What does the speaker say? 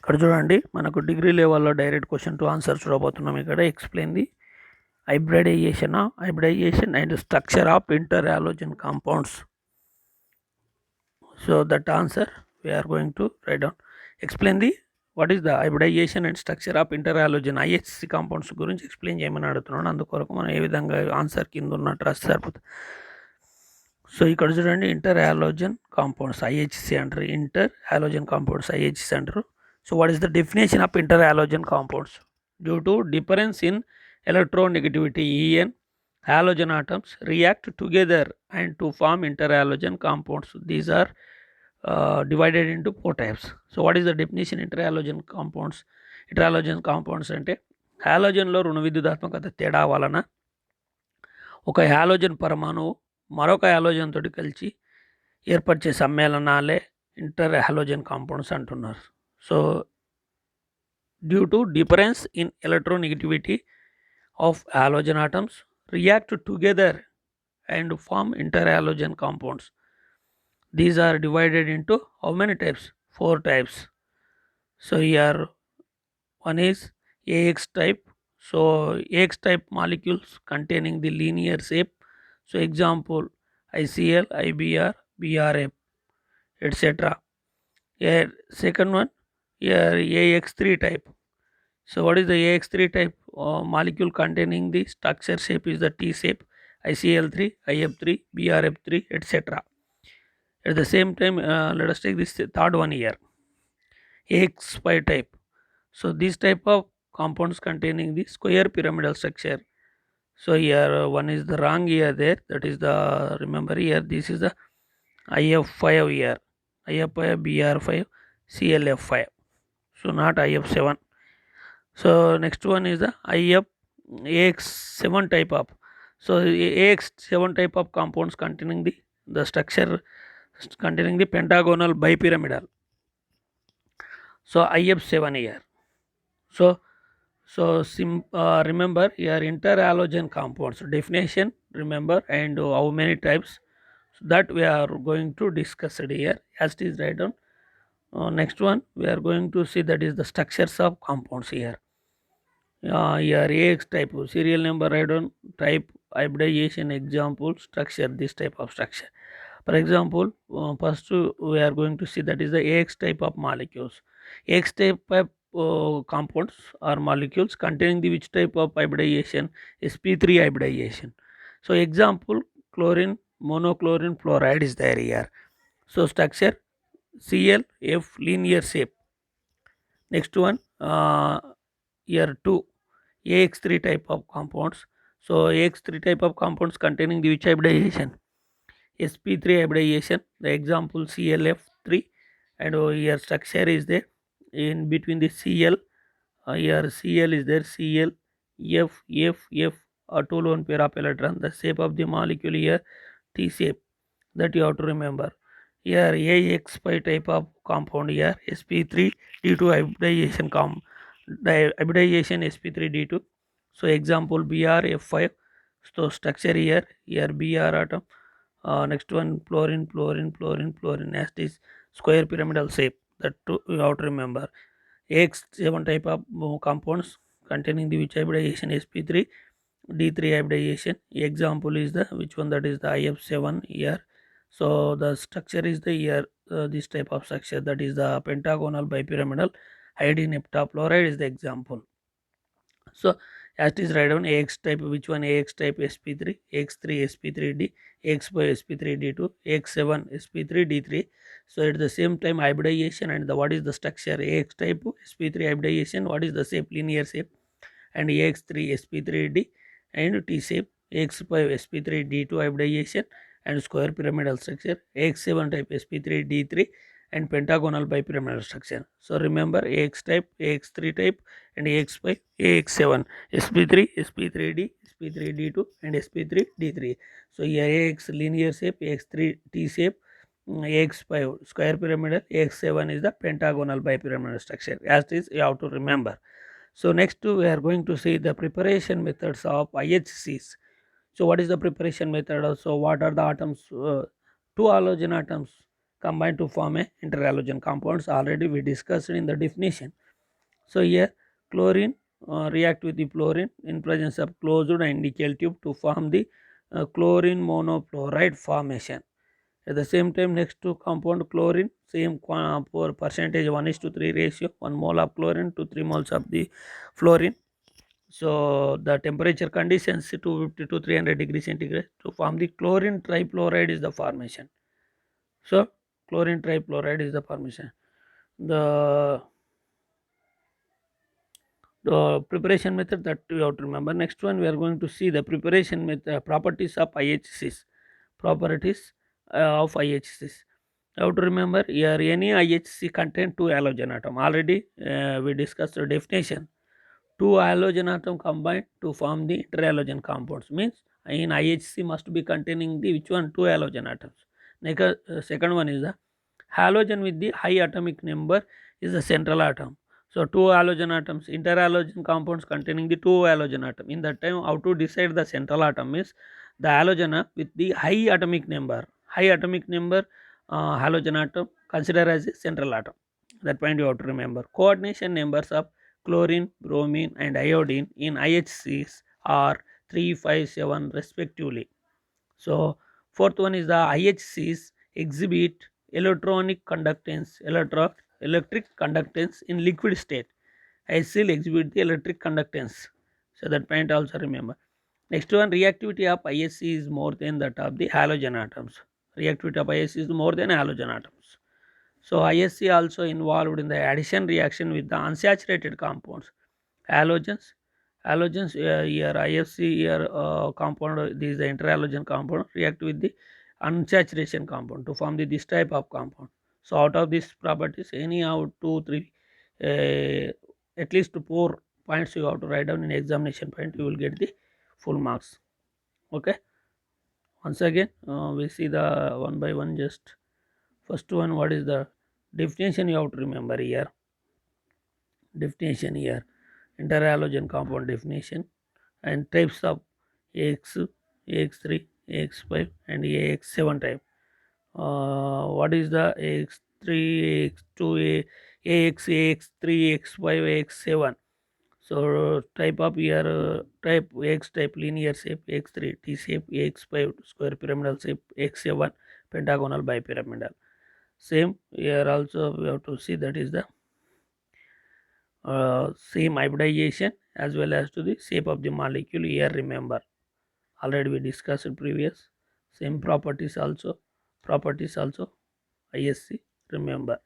ఇక్కడ చూడండి మనకు డిగ్రీ లెవెల్లో డైరెక్ట్ క్వశ్చన్ టు ఆన్సర్ చూడబోతున్నాం. ఇక్కడ explain the hybridization and structure of inter-halogen compounds. So that answer we are going to write down. Explain the what is the hybridization and structure of inter-halogen IHC compounds గురించి explain చేయమని అడుగుతున్నాను. అందుకొరకు మనం ఏ విధంగా answer కింద ఉన్నట్టు రాస్తే సరిపోతుంది. సో ఇక్కడ చూడండి ఇంటర్ హాలోజన్ కాంపౌండ్స్ IHC అంటారు. ఇంటర్ హాలోజన్ కాంపౌండ్స్ IHC అంటారు. So what is the definition of inter-halogen compounds? Due to difference in electronegativity En, halogen atoms react together and to form inter-halogen compounds. These are divided into 4 types. So what is the definition inter-halogen compounds? Inter-halogen compounds అంటే హాలోజన్లో రుణ విద్యుదాత్మకత తేడా వలన ఒక halogen పరమాణువు మరొక halogen తోటి కలిసి ఏర్పరిచే సమ్మేళనాలే inter halogen compounds అంటున్నారు. So due to difference in electronegativity of halogen atoms react together and form interhalogen compounds. These are divided into how many types? 4 types. So here one is AX type. So AX type molecules containing the linear shape. So example ICl, IBr, BRF, etc. Here second one, here AX3 type. So what is the AX3 type? Molecule containing the structure shape is the T shape, ICl3, IF3, BRF3, etc. At the same time, let us take this third one here, AX5 type. So this type of compounds containing the square pyramidal structure. So here one is the wrong here there, that is the, remember here this is the IF5 here, IF5, BR5, CLF5. So not IF7. So next one is the AX7 type of. So AX7 type of compounds containing the structure containing the pentagonal bipyramidal. So IF7 here. So remember here interhalogen compounds definition, remember, and how many types, so that we are going to discuss it here as it is written down. Next one we are going to see, that is the structures of compounds here. Here AX type, serial number write down, type, hybridization, example, structure, this type of structure. For example, first we are going to see, that is the AX type of molecules. AX type of compounds or molecules containing the which type of hybridization? sp3 hybridization. So example, chlorine, monochlorine fluoride is there here. So structure ClF, linear shape. Next one here 2 AX3 type of compounds. So AX3 type of compounds containing the which hybridization? sp3 hybridization. The example ClF3, and here structure is there in between the Cl. Here Cl is there, Cl, F, F, F, or 2 lone pair of electron. The shape of the molecule here T shape, that you have to remember. Here AX5 type of compound here sp3 d2 hybridization hybridization sp3d2. So example BrF5. So structure here Br atom. Next one fluorine, fluorine, fluorine, fluorine, as is square pyramidal shape, that too you have to remember. AX7 type of compounds containing the which hybridization sp3 d3 hybridization. Example is the which one, that is the IF7 here. So the structure is the here this type of structure, that is the pentagonal bipyramidal iodine heptafluoride is the example. So as it is write down, AX type, which one? AX type sp3, AX3 sp3d, AX5 sp3d2, AX7 sp3d3. So at the same time hybridization, and the what is the structure? AX type sp3 hybridization, what is the shape? Linear shape. And AX3 sp3d and T shape. AX5 sp3d2 hybridization and square pyramidal structure. AX7 type sp3d3 and pentagonal bipyramidal structure. So remember AX type, AX3 type, and AX5, AX7, sp3, sp3d, sp3d2, and sp3d3. So here AX linear shape, AX3 T shape, AX5 square pyramidal, AX7 is the pentagonal bipyramidal structure. As this you have to remember. So next we are going to see the preparation methods of IHCs. So what is the preparation method? So what are the atoms? 2 halogen atoms combine to form a interhalogen compounds. Already we discussed in the definition. So here chlorine react with the fluorine in presence of closed and nickel tube to form the chlorine monofluoride formation. At the same time, next to compound chlorine, same for percentage 1:3 ratio, 1 mole of chlorine to 3 moles of the fluorine. So the temperature conditions 250 to 300 degrees centigrade to form the chlorine trifluoride is the formation. So chlorine trifluoride is the formation. The preparation method that you have to remember. Next one, we are going to see the preparation method, properties of IHCs. Properties of IHCs. You have to remember here any IHC contain two halogen atom. Already we discussed the definition. Two halogen atom combined to form the interhalogen compounds. Means in IHC must be containing the which one? Two halogen atoms. Next, second one is the halogen with the high atomic number is the central atom. So two halogen atoms, interhalogen compounds containing the two halogen atom. In that time, how to decide the central atom is the halogen with the high atomic number. High atomic number halogen atom consider as a central atom. That point you have to remember. Coordination numbers of chlorine, bromine, and iodine in IHCs are 3, 5, 7 respectively. So fourth one is the IHCs exhibit electronic conductance, electric conductance in liquid state. IHC exhibit the electric conductance. So that point also remember. Next one, reactivity of IHC is more than that of the halogen atoms. Reactivity of IHC is more than halogen atoms. So IHC also involved in the addition reaction with the unsaturated compounds. Halogens, here IFC here compound, this is the interhalogen compound react with the unsaturation compound to form this type of compound. So out of these properties, any out 2, 3, at least 4 points you have to write down in examination point. You will get the full marks. Okay. Once again, we see the one by one. Just first one, what is the definition you have to remember here. Definition here, interhalogen compound definition and types of AX, AX3, AX5 and AX7 type. What is the AX3, AX2, AX, AX3, AX5, AX7? So type of here, type AX type linear shape, AX3 T shape, AX5 square pyramidal shape, AX7 pentagonal bipyramidal. Same here also we have to see that is the same hybridization as well as to the shape of the molecule. Here remember already we discussed previous same properties also ISC remember.